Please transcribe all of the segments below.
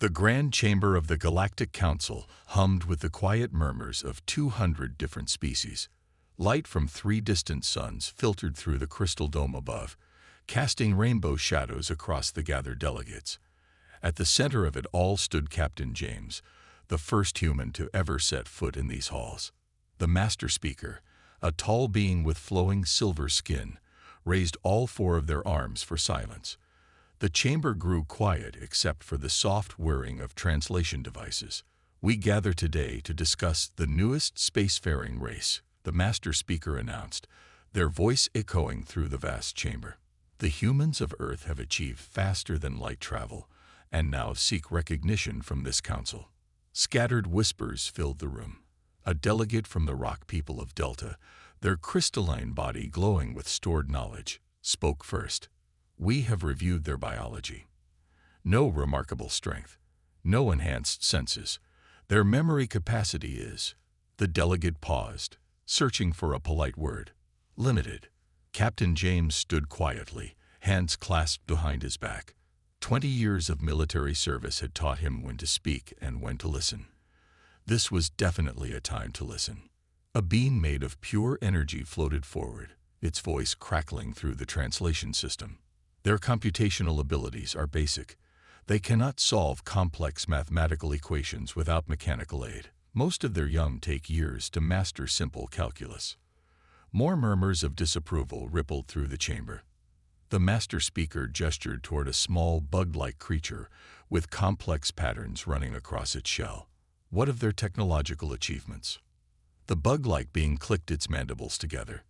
The grand chamber of the Galactic Council hummed with the quiet murmurs of 200 different species. Light from 3 distant suns filtered through the crystal dome above, casting rainbow shadows across the gathered delegates. At the center of it all stood Captain James, the first human to ever set foot in these halls. The master speaker, a tall being with flowing silver skin, raised all 4 of their arms for silence. The chamber grew quiet except for the soft whirring of translation devices. "We gather today to discuss the newest spacefaring race," the master speaker announced, their voice echoing through the vast chamber. "The humans of Earth have achieved faster than light travel, and now seek recognition from this council." Scattered whispers filled the room. A delegate from the rock people of Delta, their crystalline body glowing with stored knowledge, spoke first. "We have reviewed their biology. No remarkable strength, no enhanced senses. Their memory capacity is—" The delegate paused, searching for a polite word. "Limited." Captain James stood quietly, hands clasped behind his back. 20 years of military service had taught him when to speak and when to listen. This was definitely a time to listen. A beam made of pure energy floated forward, its voice crackling through the translation system. "Their computational abilities are basic. They cannot solve complex mathematical equations without mechanical aid. Most of their young take years to master simple calculus." More murmurs of disapproval rippled through the chamber. The master speaker gestured toward a small bug-like creature with complex patterns running across its shell. "What of their technological achievements?" The bug-like being clicked its mandibles together.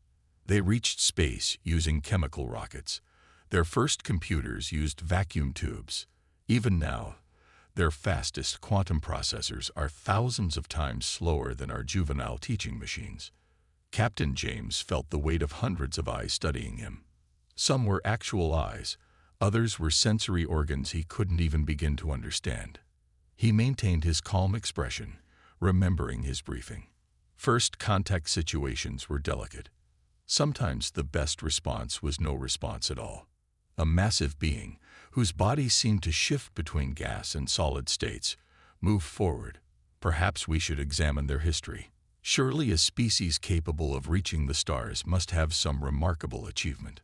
"They reached space using chemical rockets. Their first computers used vacuum tubes. Even now, their fastest quantum processors are thousands of times slower than our juvenile teaching machines." Captain James felt the weight of hundreds of eyes studying him. Some were actual eyes, others were sensory organs he couldn't even begin to understand. He maintained his calm expression, remembering his briefing. First contact situations were delicate. Sometimes the best response was no response at all. A massive being, whose body seemed to shift between gas and solid states, moved forward. "Perhaps we should examine their history. Surely a species capable of reaching the stars must have some remarkable achievement."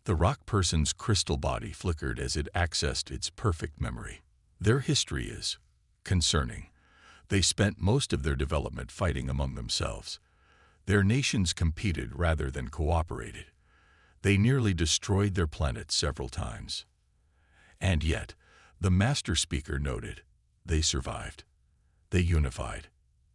The rock person's crystal body flickered as it accessed its perfect memory. "Their history is concerning. They spent most of their development fighting among themselves. Their nations competed rather than cooperated. They nearly destroyed their planet several times. And yet," the master speaker noted, "they survived. They unified.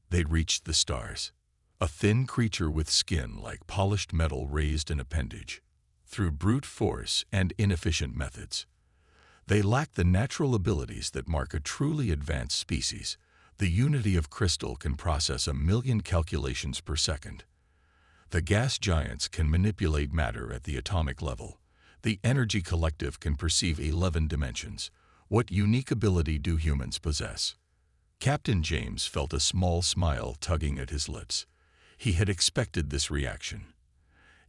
They reached the stars." A thin creature with skin like polished metal raised an appendage. "Through brute force and inefficient methods. They lack the natural abilities that mark a truly advanced species. The unity of crystal can process 1,000,000 calculations per second. The gas giants can manipulate matter at the atomic level. The energy collective can perceive 11 dimensions. What unique ability do humans possess?" Captain James felt a small smile tugging at his lips. He had expected this reaction.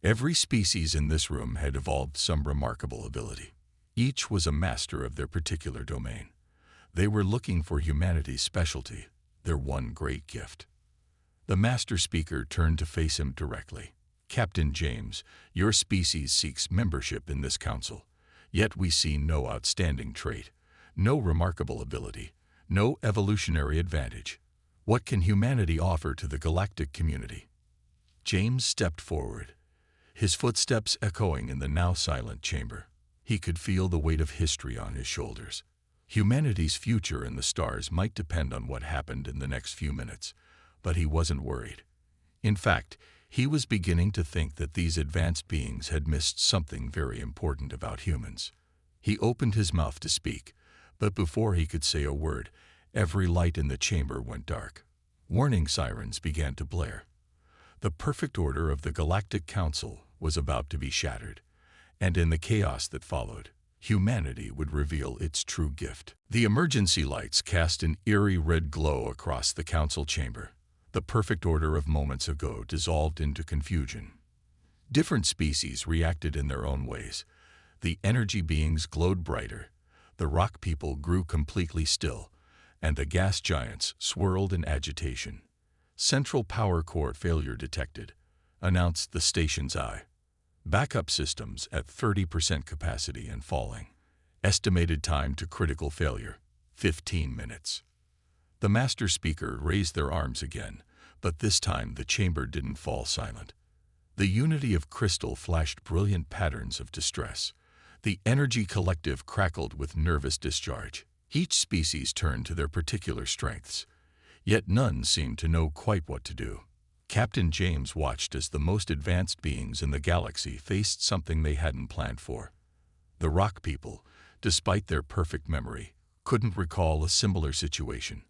Every species in this room had evolved some remarkable ability. Each was a master of their particular domain. They were looking for humanity's specialty, their one great gift. The master speaker turned to face him directly. "Captain James, your species seeks membership in this council. Yet we see no outstanding trait, no remarkable ability, no evolutionary advantage. What can humanity offer to the galactic community?" James stepped forward, his footsteps echoing in the now silent chamber. He could feel the weight of history on his shoulders. Humanity's future in the stars might depend on what happened in the next few minutes, but he wasn't worried. In fact, he was beginning to think that these advanced beings had missed something very important about humans. He opened his mouth to speak, but before he could say a word, every light in the chamber went dark. Warning sirens began to blare. The perfect order of the Galactic Council was about to be shattered, and in the chaos that followed, humanity would reveal its true gift. The emergency lights cast an eerie red glow across the council chamber. The perfect order of moments ago dissolved into confusion. Different species reacted in their own ways. The energy beings glowed brighter. The rock people grew completely still, and the gas giants swirled in agitation. "Central power core failure detected," announced the station's eye. "Backup systems at 30% capacity and falling. Estimated time to critical failure, 15 minutes. The master speaker raised their arms again, but this time the chamber didn't fall silent. The unity of crystal flashed brilliant patterns of distress. The energy collective crackled with nervous discharge. Each species turned to their particular strengths, yet none seemed to know quite what to do. Captain James watched as the most advanced beings in the galaxy faced something they hadn't planned for. The rock people, despite their perfect memory, couldn't recall a similar situation.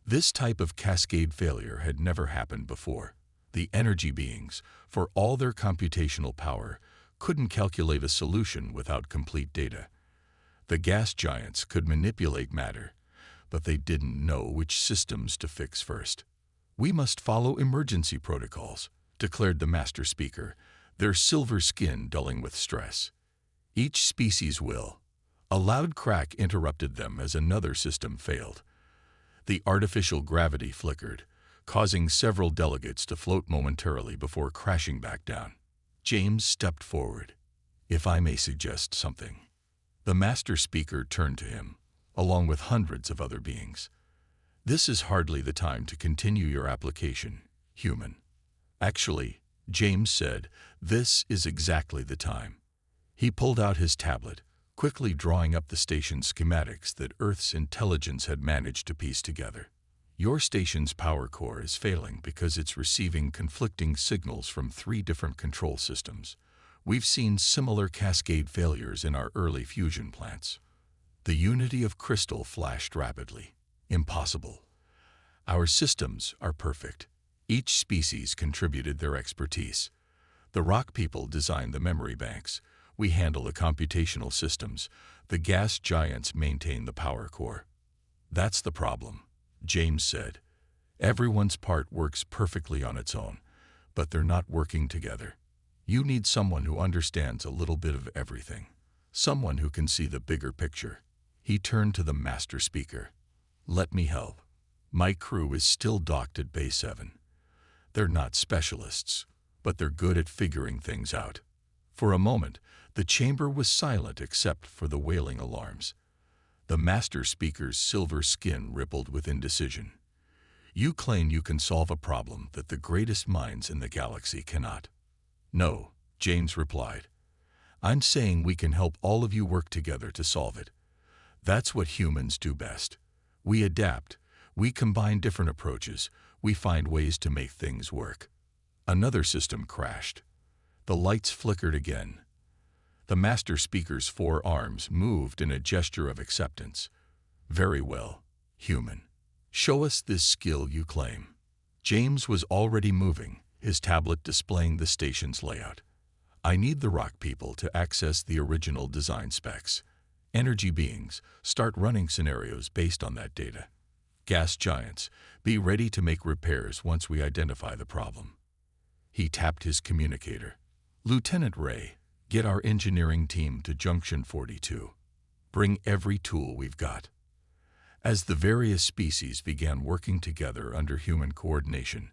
This type of cascade failure had never happened before. The energy beings, for all their computational power, couldn't calculate a solution without complete data. The gas giants could manipulate matter, but they didn't know which systems to fix first. "We must follow emergency protocols," declared the master speaker, their silver skin dulling with stress. "Each species will." A loud crack interrupted them as another system failed. The artificial gravity flickered, causing several delegates to float momentarily before crashing back down. James stepped forward. "If I may suggest something." The master speaker turned to him, along with hundreds of other beings. "This is hardly the time to continue your application, human." "Actually," James said, "this is exactly the time." He pulled out his tablet, quickly drawing up the station's schematics that Earth's intelligence had managed to piece together. "Your station's power core is failing because it's receiving conflicting signals from 3 different control systems. We've seen similar cascade failures in our early fusion plants." The unity of crystal flashed rapidly. "Impossible. Our systems are perfect." Each species contributed their expertise. The rock people designed the memory banks. We handle the computational systems. The gas giants maintain the power core. "That's the problem," James said. "Everyone's part works perfectly on its own, but they're not working together. You need someone who understands a little bit of everything. Someone who can see the bigger picture." He turned to the master speaker. "Let me help. My crew is still docked at Bay 7. They're not specialists, but they're good at figuring things out." For a moment, the chamber was silent except for the wailing alarms. The master speaker's silver skin rippled with indecision. "You claim you can solve a problem that the greatest minds in the galaxy cannot." "No," James replied. "I'm saying we can help all of you work together to solve it. That's what humans do best. We adapt, we combine different approaches, we find ways to make things work." Another system crashed. The lights flickered again. The master speaker's 4 arms moved in a gesture of acceptance. "Very well, human. Show us this skill you claim." James was already moving, his tablet displaying the station's layout. "I need the rock people to access the original design specs. Energy beings, start running scenarios based on that data. Gas giants, be ready to make repairs once we identify the problem." He tapped his communicator. "Lieutenant Ray, get our engineering team to Junction 42. Bring every tool we've got." As the various species began working together under human coordination,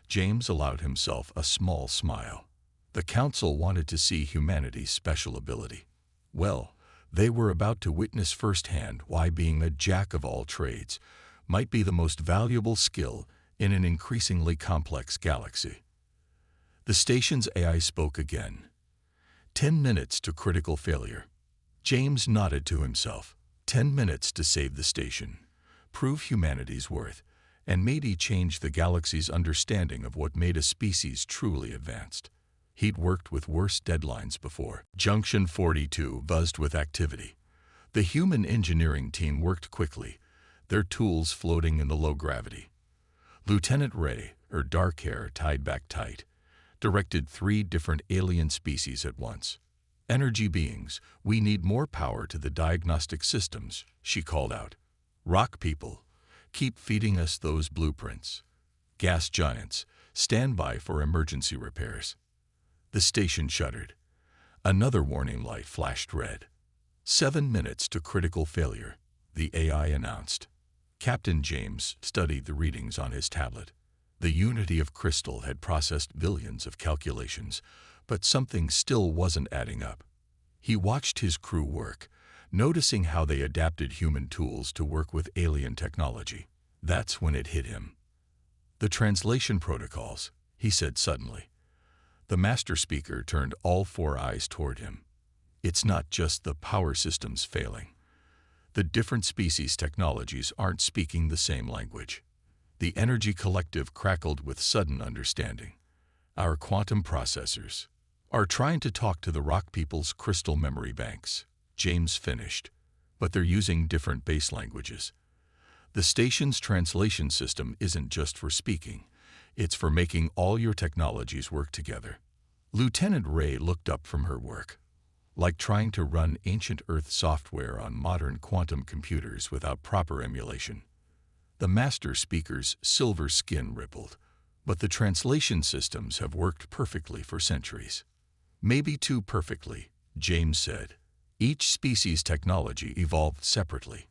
James allowed himself a small smile. The Council wanted to see humanity's special ability. Well, they were about to witness firsthand why being a jack of all trades might be the most valuable skill in an increasingly complex galaxy. The station's AI spoke again. 10 minutes to critical failure." James nodded to himself. 10 minutes to save the station, prove humanity's worth, and maybe change the galaxy's understanding of what made a species truly advanced. He'd worked with worse deadlines before. Junction 42 buzzed with activity. The human engineering team worked quickly, their tools floating in the low gravity. Lieutenant Ray, her dark hair tied back tight, directed 3 different alien species at once. "Energy beings, we need more power to the diagnostic systems," she called out. "Rock people, keep feeding us those blueprints. Gas giants, stand by for emergency repairs." The station shuddered. Another warning light flashed red. 7 minutes to critical failure, the AI announced. Captain James studied the readings on his tablet. The unity of crystal had processed billions of calculations, but something still wasn't adding up. He watched his crew work, noticing how they adapted human tools to work with alien technology. That's when it hit him. "The translation protocols," he said suddenly. The master speaker turned all four eyes toward him. "It's not just the power systems failing. The different species technologies aren't speaking the same language." The energy collective crackled with sudden understanding. "Our quantum processors are trying to talk to the rock people's crystal memory banks," James finished, "but they're using different base languages. The station's translation system isn't just for speaking, it's for making all your technologies work together." Lieutenant Ray looked up from her work. Like trying to run ancient Earth software on modern quantum computers without proper emulation. The master speaker's silver skin rippled. "But the translation systems have worked perfectly for centuries." "Maybe too perfectly," James said. "Each species' technology evolved separately.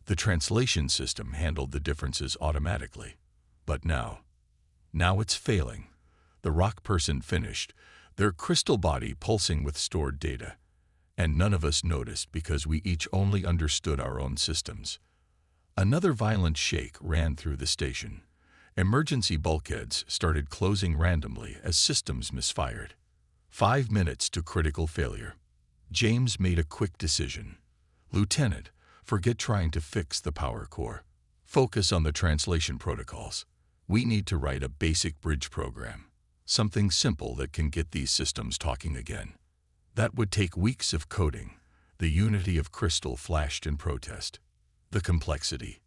The translation system handled the differences automatically. But now it's failing." The rock person finished, their crystal body pulsing with stored data. "And none of us noticed because we each only understood our own systems." Another violent shake ran through the station. Emergency bulkheads started closing randomly as systems misfired. 5 minutes to critical failure. James made a quick decision. "Lieutenant, forget trying to fix the power core. Focus on the translation protocols. We need to write a basic bridge program. Something simple that can get these systems talking again." "That would take weeks of coding." The unity of crystal flashed in protest. "The complexity."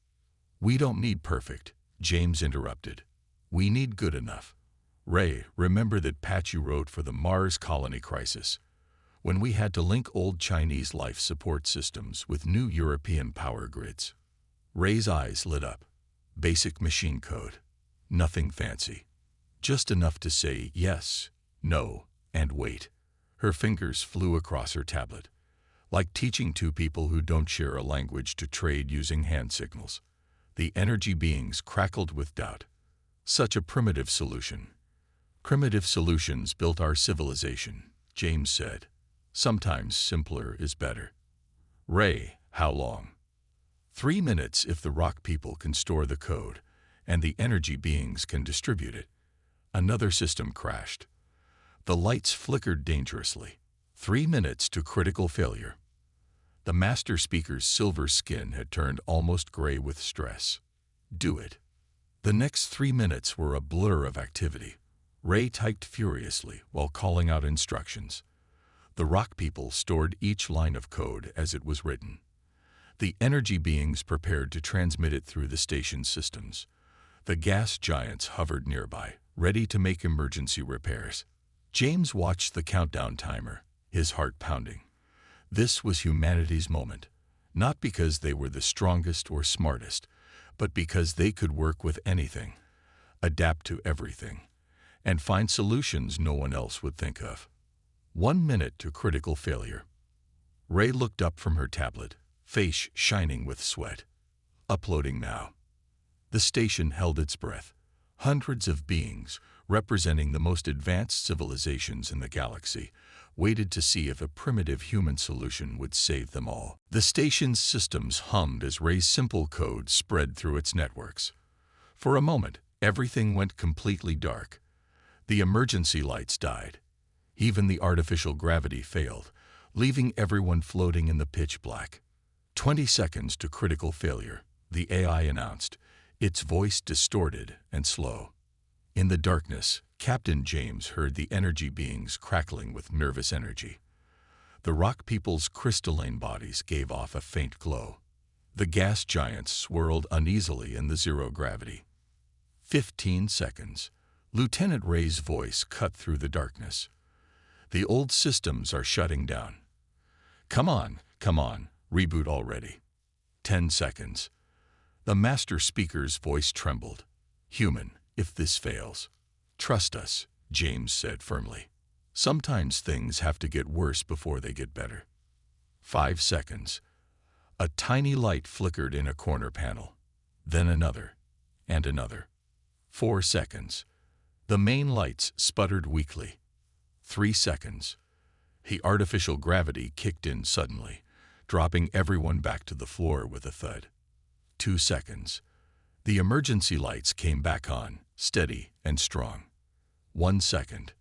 "We don't need perfect," James interrupted. "We need good enough. Ray, remember that patch you wrote for the Mars colony crisis, when we had to link old Chinese life support systems with new European power grids?" Ray's eyes lit up. "Basic machine code. Nothing fancy. Just enough to say yes, no, and wait." Her fingers flew across her tablet. "Like teaching two people who don't share a language to trade using hand signals." The energy beings crackled with doubt. "Such a primitive solution." "Primitive solutions built our civilization," James said. "Sometimes simpler is better." "Ray, how long?" 3 minutes if the rock people can store the code, and the energy beings can distribute it." Another system crashed. The lights flickered dangerously. 3 minutes to critical failure. The master speaker's silver skin had turned almost gray with stress. "Do it." The next 3 minutes were a blur of activity. Ray typed furiously while calling out instructions. The rock people stored each line of code as it was written. The energy beings prepared to transmit it through the station's systems. The gas giants hovered nearby, ready to make emergency repairs. James watched the countdown timer, his heart pounding. This was humanity's moment, not because they were the strongest or smartest, but because they could work with anything, adapt to everything, and find solutions no one else would think of. 1 minute to critical failure. Ray looked up from her tablet, face shining with sweat. "Uploading now." The station held its breath. Hundreds of beings, representing the most advanced civilizations in the galaxy, waited to see if a primitive human solution would save them all. The station's systems hummed as Ray's simple code spread through its networks. For a moment, everything went completely dark. The emergency lights died. Even the artificial gravity failed, leaving everyone floating in the pitch black. 20 seconds to critical failure, the AI announced, its voice distorted and slow. In the darkness, Captain James heard the energy beings crackling with nervous energy. The rock people's crystalline bodies gave off a faint glow. The gas giants swirled uneasily in the zero gravity. 15 seconds. Lieutenant Ray's voice cut through the darkness. "The old systems are shutting down. Come on, reboot already." 10 seconds. The master speaker's voice trembled. "Human, if this fails, trust us," James said firmly. "Sometimes things have to get worse before they get better." 5 seconds. A tiny light flickered in a corner panel. Then another, and another. 4 seconds. The main lights sputtered weakly. 3 seconds. The artificial gravity kicked in suddenly, dropping everyone back to the floor with a thud. 2 seconds. The emergency lights came back on, steady and strong. 1 second.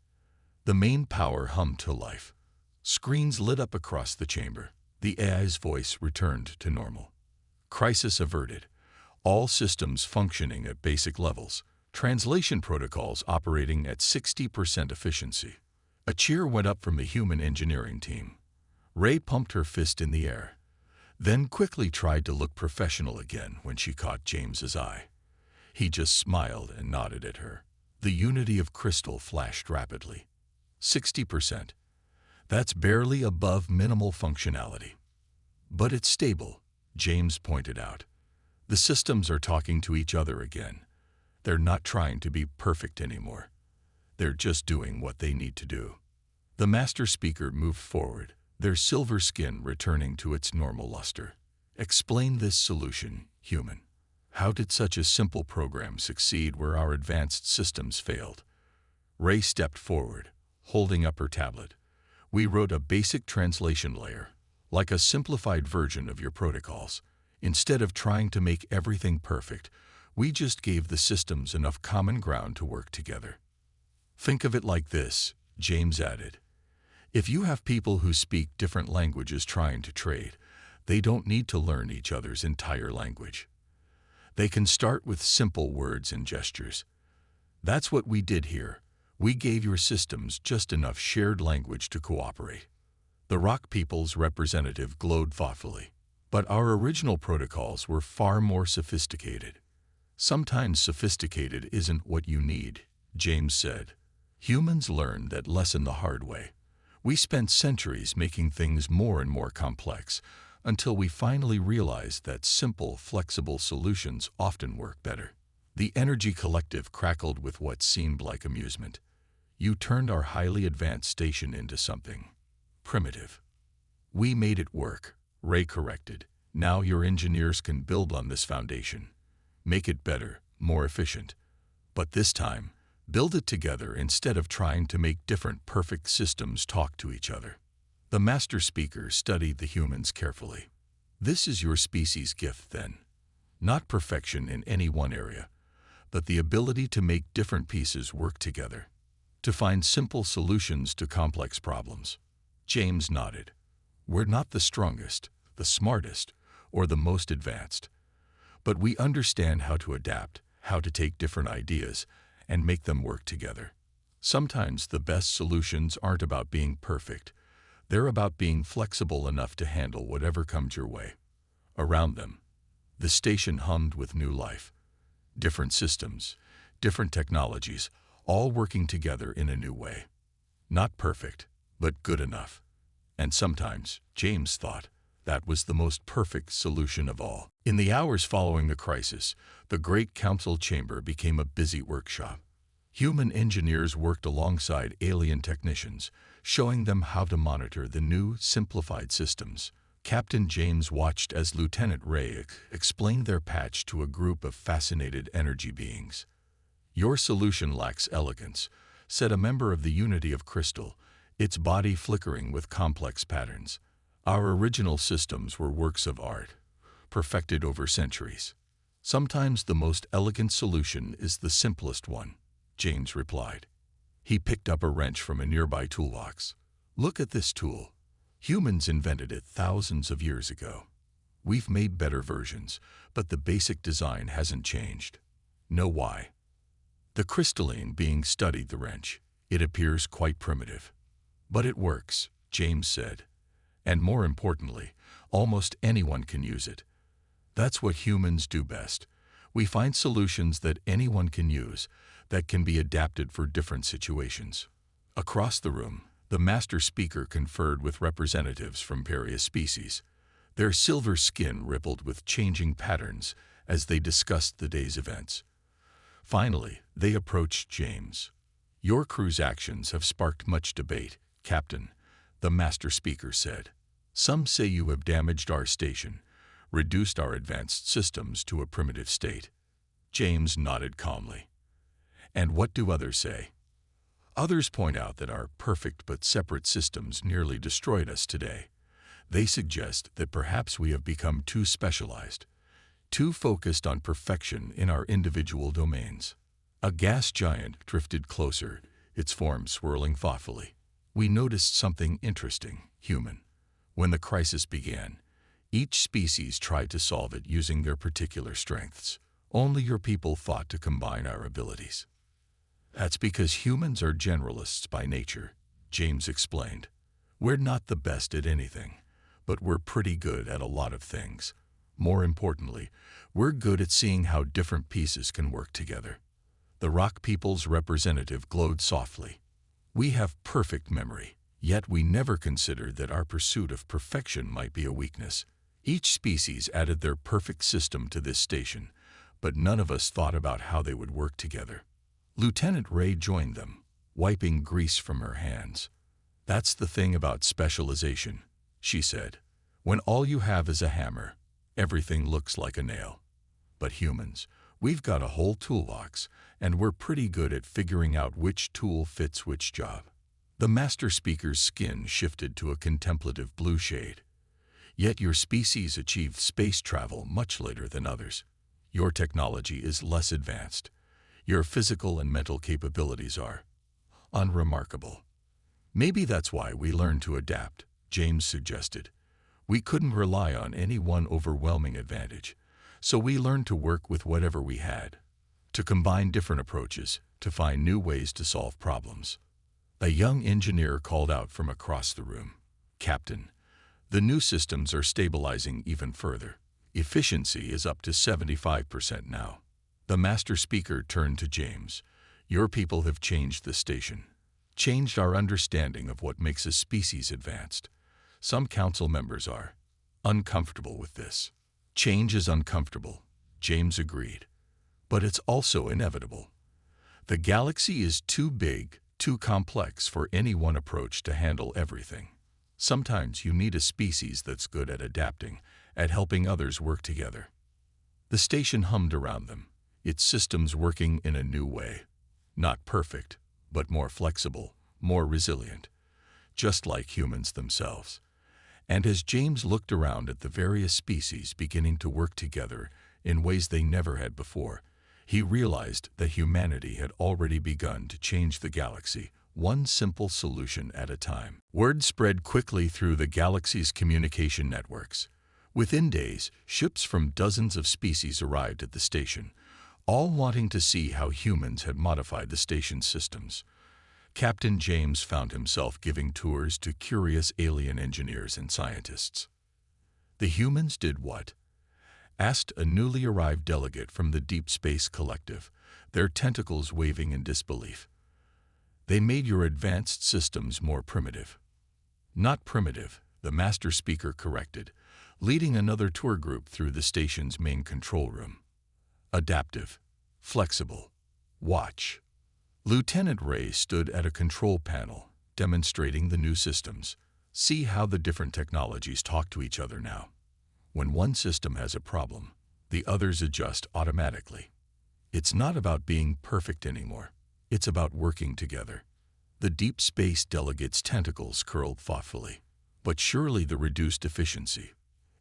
The main power hummed to life. Screens lit up across the chamber. The AI's voice returned to normal. Crisis averted. All systems functioning at basic levels. Translation protocols operating at 60% efficiency. A cheer went up from the human engineering team. Ray pumped her fist in the air, then quickly tried to look professional again when she caught James's eye. He just smiled and nodded at her. The unity of crystal flashed rapidly. 60%. That's barely above minimal functionality. But it's stable, James pointed out. The systems are talking to each other again. They're not trying to be perfect anymore. They're just doing what they need to do. The master speaker moved forward, their silver skin returning to its normal luster. Explain this solution, human. How did such a simple program succeed where our advanced systems failed? Ray stepped forward, holding up her tablet. We wrote a basic translation layer, like a simplified version of your protocols. Instead of trying to make everything perfect, we just gave the systems enough common ground to work together. Think of it like this, James added. If you have people who speak different languages trying to trade, they don't need to learn each other's entire language. They can start with simple words and gestures. That's what we did here. We gave your systems just enough shared language to cooperate. The Rock People's representative glowed thoughtfully. But our original protocols were far more sophisticated. Sometimes sophisticated isn't what you need, James said. Humans learn that lesson the hard way. We spent centuries making things more and more complex until we finally realized that simple, flexible solutions often work better. The Energy Collective crackled with what seemed like amusement. You turned our highly advanced station into something primitive. We made it work, Ray corrected. Now your engineers can build on this foundation. Make it better, more efficient. But this time, build it together instead of trying to make different perfect systems talk to each other. The master speaker studied the humans carefully. This is your species' gift, then. Not perfection in any one area, but the ability to make different pieces work together, to find simple solutions to complex problems. James nodded. We're not the strongest, the smartest, or the most advanced, but we understand how to adapt, how to take different ideas, and make them work together. Sometimes the best solutions aren't about being perfect. They're about being flexible enough to handle whatever comes your way. Around them, the station hummed with new life. Different systems, different technologies, all working together in a new way. Not perfect, but good enough. And sometimes, James thought, that was the most perfect solution of all. In the hours following the crisis, the Great Council Chamber became a busy workshop. Human engineers worked alongside alien technicians, showing them how to monitor the new, simplified systems. Captain James watched as Lieutenant Ray explained their patch to a group of fascinated energy beings. Your solution lacks elegance, said a member of the Unity of Crystal, its body flickering with complex patterns. Our original systems were works of art, perfected over centuries. Sometimes the most elegant solution is the simplest one, James replied. He picked up a wrench from a nearby toolbox. Look at this tool. Humans invented it thousands of years ago. We've made better versions, but the basic design hasn't changed. Know why? The crystalline being studied the wrench. It appears quite primitive. But it works, James said. And more importantly, almost anyone can use it. That's what humans do best. We find solutions that anyone can use, that can be adapted for different situations. Across the room, the master speaker conferred with representatives from various species. Their silver skin rippled with changing patterns as they discussed the day's events. Finally, they approached James. Your crew's actions have sparked much debate, Captain, the master speaker said. Some say you have damaged our station, reduced our advanced systems to a primitive state. James nodded calmly. And what do others say? Others point out that our perfect but separate systems nearly destroyed us today. They suggest that perhaps we have become too specialized, too focused on perfection in our individual domains. A gas giant drifted closer, its form swirling thoughtfully. We noticed something interesting, human. When the crisis began, each species tried to solve it using their particular strengths. Only your people thought to combine our abilities. That's because humans are generalists by nature, James explained. We're not the best at anything, but we're pretty good at a lot of things. More importantly, we're good at seeing how different pieces can work together. The rock people's representative glowed softly. We have perfect memory, yet we never considered that our pursuit of perfection might be a weakness. Each species added their perfect system to this station, but none of us thought about how they would work together. Lieutenant Ray joined them, wiping grease from her hands. That's the thing about specialization, she said. When all you have is a hammer, everything looks like a nail. But humans, we've got a whole toolbox, and we're pretty good at figuring out which tool fits which job. The master speaker's skin shifted to a contemplative blue shade. Yet your species achieved space travel much later than others. Your technology is less advanced. Your physical and mental capabilities are unremarkable. Maybe that's why we learned to adapt, James suggested. We couldn't rely on any one overwhelming advantage, so we learned to work with whatever we had, to combine different approaches, to find new ways to solve problems. A young engineer called out from across the room. Captain, the new systems are stabilizing even further. Efficiency is up to 75% now. The master speaker turned to James. Your people have changed the station, changed our understanding of what makes a species advanced. Some council members are uncomfortable with this. Change is uncomfortable, James agreed. But it's also inevitable. The galaxy is too big, too complex for any one approach to handle everything. Sometimes you need a species that's good at adapting, at helping others work together. The station hummed around them, its systems working in a new way. Not perfect, but more flexible, more resilient, just like humans themselves. And as James looked around at the various species beginning to work together in ways they never had before, he realized that humanity had already begun to change the galaxy, one simple solution at a time. Word spread quickly through the galaxy's communication networks. Within days, ships from dozens of species arrived at the station, all wanting to see how humans had modified the station's systems. Captain James found himself giving tours to curious alien engineers and scientists. The humans did what? Asked a newly arrived delegate from the Deep Space Collective, their tentacles waving in disbelief. They made your advanced systems more primitive. Not primitive, the master speaker corrected, leading another tour group through the station's main control room. Adaptive, flexible, watch. Lieutenant Ray stood at a control panel, demonstrating the new systems. See how the different technologies talk to each other now. When one system has a problem, the others adjust automatically. It's not about being perfect anymore. It's about working together. The deep space delegate's tentacles curled thoughtfully. But surely the reduced efficiency.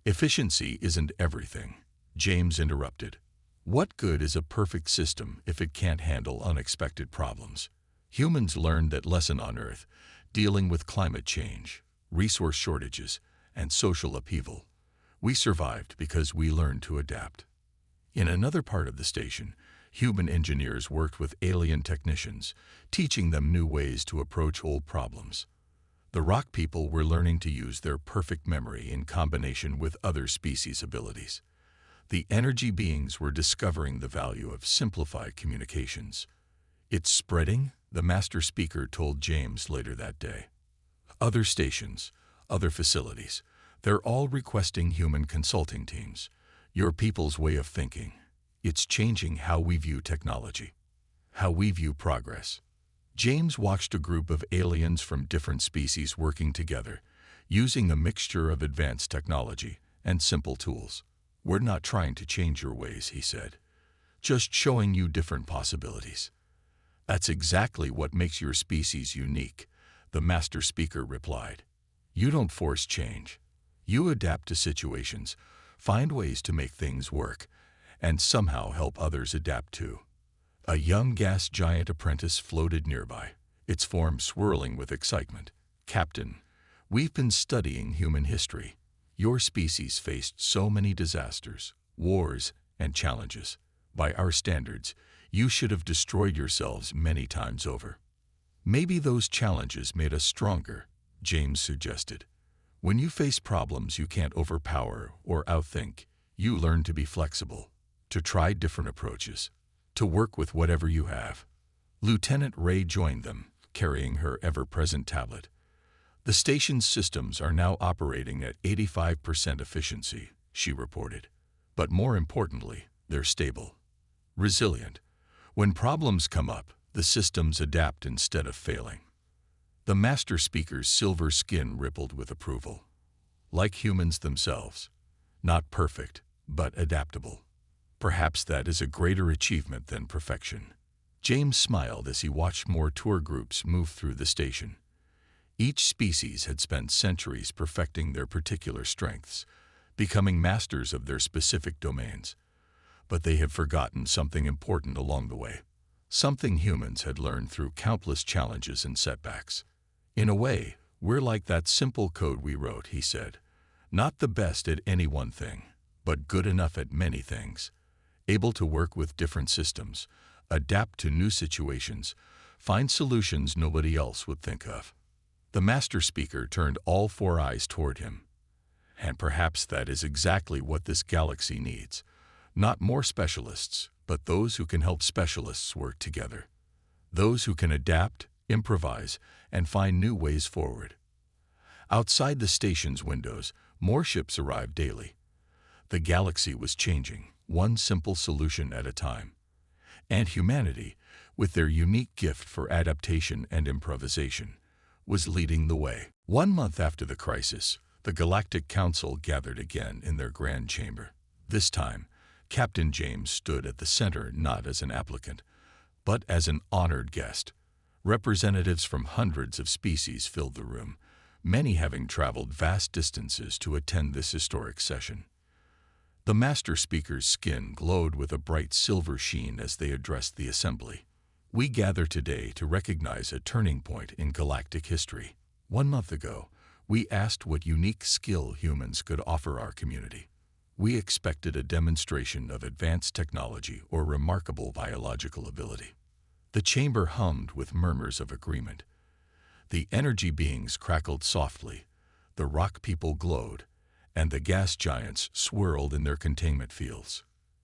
Efficiency isn't everything, James interrupted. What good is a perfect system if it can't handle unexpected problems? Humans learned that lesson on Earth, dealing with climate change, resource shortages, and social upheaval. We survived because we learned to adapt. In another part of the station, human engineers worked with alien technicians, teaching them new ways to approach old problems. The rock people were learning to use their perfect memory in combination with other species' abilities. The energy beings were discovering the value of simplified communications. It's spreading, the master speaker told James later that day. Other stations, other facilities, they're all requesting human consulting teams. Your people's way of thinking. It's changing how we view technology, how we view progress. James watched a group of aliens from different species working together, using a mixture of advanced technology and simple tools. "We're not trying to change your ways," he said. "Just showing you different possibilities." "That's exactly what makes your species unique," the master speaker replied. "You don't force change. You adapt to situations, find ways to make things work, and somehow help others adapt too." A young gas giant apprentice floated nearby, its form swirling with excitement. "Captain, we've been studying human history. Your species faced so many disasters, wars, and challenges. By our standards, you should have destroyed yourselves many times over." "Maybe those challenges made us stronger," James suggested. "When you face problems you can't overpower or outthink, you learn to be flexible, to try different approaches, to work with whatever you have." Lieutenant Ray joined them, carrying her ever-present tablet. "The station's systems are now operating at 85% efficiency," she reported. "But more importantly, they're stable, resilient. When problems come up, the systems adapt instead of failing." The master speaker's silver skin rippled with approval. "Like humans themselves. Not perfect, but adaptable. Perhaps that is a greater achievement than perfection." James smiled as he watched more tour groups move through the station. Each species had spent centuries perfecting their particular strengths, becoming masters of their specific domains. But they had forgotten something important along the way, something humans had learned through countless challenges and setbacks. "In a way, we're like that simple code we wrote," he said. "Not the best at any one thing, but good enough at many things. Able to work with different systems, adapt to new situations, find solutions nobody else would think of." The master speaker turned all four eyes toward him. "And perhaps that is exactly what this galaxy needs. Not more specialists, but those who can help specialists work together. Those who can adapt, improvise, and find new ways forward." Outside the station's windows, more ships arrived daily. The galaxy was changing, one simple solution at a time. And humanity, with their unique gift for adaptation and improvisation, was leading the way. 1 month after the crisis, the Galactic Council gathered again in their grand chamber. This time, Captain James stood at the center not as an applicant, but as an honored guest. Representatives from hundreds of species filled the room, many having traveled vast distances to attend this historic session. The master speaker's skin glowed with a bright silver sheen as they addressed the assembly. "We gather today to recognize a turning point in galactic history. 1 month ago, we asked what unique skill humans could offer our community. We expected a demonstration of advanced technology or remarkable biological ability." The chamber hummed with murmurs of agreement. The energy beings crackled softly, the rock people glowed, and the gas giants swirled in their containment fields.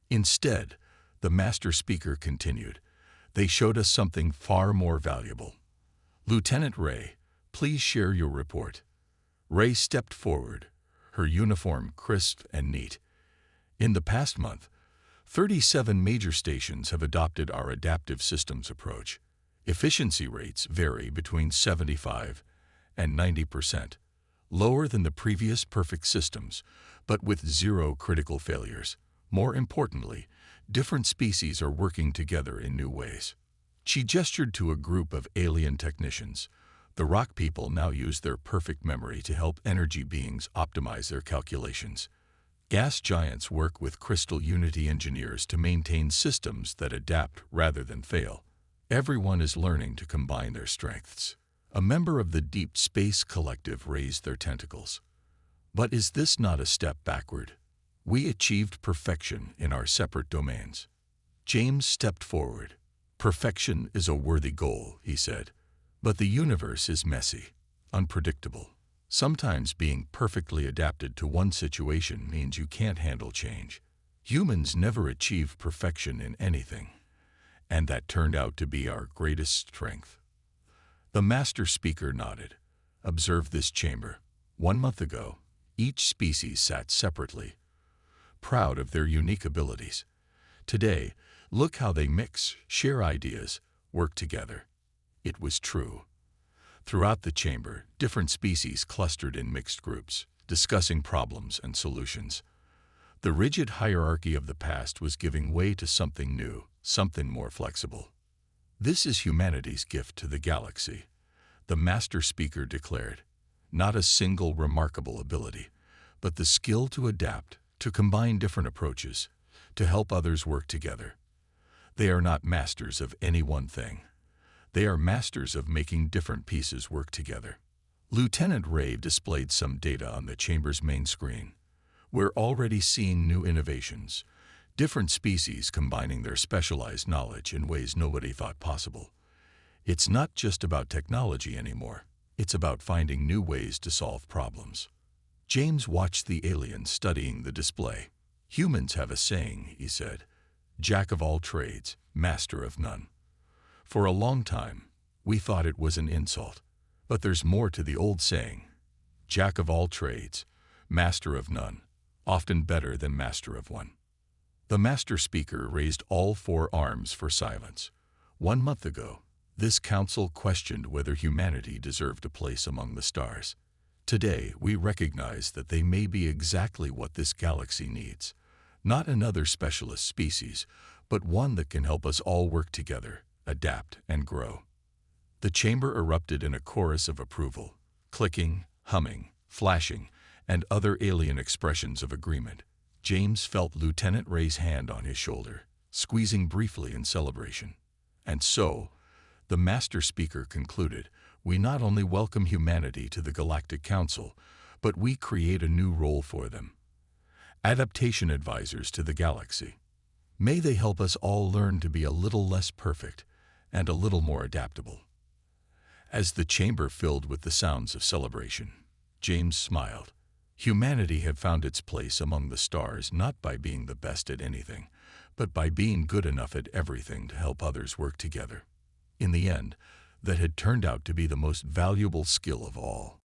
Instead, the master speaker continued, "They showed us something far more valuable. Lieutenant Ray, please share your report." Ray stepped forward, her uniform crisp and neat. "In the past month, 37 major stations have adopted our adaptive systems approach. Efficiency rates vary between 75 and 90%, lower than the previous perfect systems, but with zero critical failures. More importantly, different species are working together in new ways." She gestured to a group of alien technicians. The rock people now use their perfect memory to help energy beings optimize their calculations. Gas giants work with crystal unity engineers to maintain systems that adapt rather than fail. Everyone is learning to combine their strengths. A member of the Deep Space Collective raised their tentacles. "But is this not a step backward? We achieved perfection in our separate domains." James stepped forward. "Perfection is a worthy goal," he said. "But the universe is messy, unpredictable. Sometimes being perfectly adapted to one situation means you can't handle change. Humans never achieve perfection in anything, and that turned out to be our greatest strength." The master speaker nodded. "Observe this chamber. 1 month ago, each species sat separately, proud of their unique abilities. Today, look how they mix, share ideas, work together." It was true. Throughout the chamber, different species clustered in mixed groups, discussing problems and solutions. The rigid hierarchy of the past was giving way to something new, something more flexible. "This is humanity's gift to the galaxy," the master speaker declared. "Not a single remarkable ability, but the skill to adapt, to combine different approaches, to help others work together. They are not masters of any one thing. They are masters of making different pieces work together." Lieutenant Ray displayed some data on the chamber's main screen. "We're already seeing new innovations, different species combining their specialized knowledge in ways nobody thought possible. It's not just about technology anymore. It's about finding new ways to solve problems." James watched the alien studying the display. "Humans have a saying," he said, "Jack of all trades, master of none." For a long time, we thought it was an insult. But there's more to the old saying. Jack of all trades, master of none, often better than master of one. The master speaker raised all four arms for silence. 1 month ago, this council questioned whether humanity deserved a place among the stars. Today, we recognize that they may be exactly what this galaxy needs. Not another specialist species, but one that can help us all work together, adapt, and grow. The chamber erupted in a chorus of approval, clicking, humming, flashing, and other alien expressions of agreement. James felt Lieutenant Ray's hand on his shoulder, squeezing briefly in celebration. "And so," the master speaker concluded, "we not only welcome humanity to the Galactic Council, but we create a new role for them. Adaptation advisors to the galaxy. May they help us all learn to be a little less perfect and a little more adaptable." As the chamber filled with the sounds of celebration, James smiled. Humanity had found its place among the stars not by being the best at anything, but by being good enough at everything to help others work together. In the end, that had turned out to be the most valuable skill of all.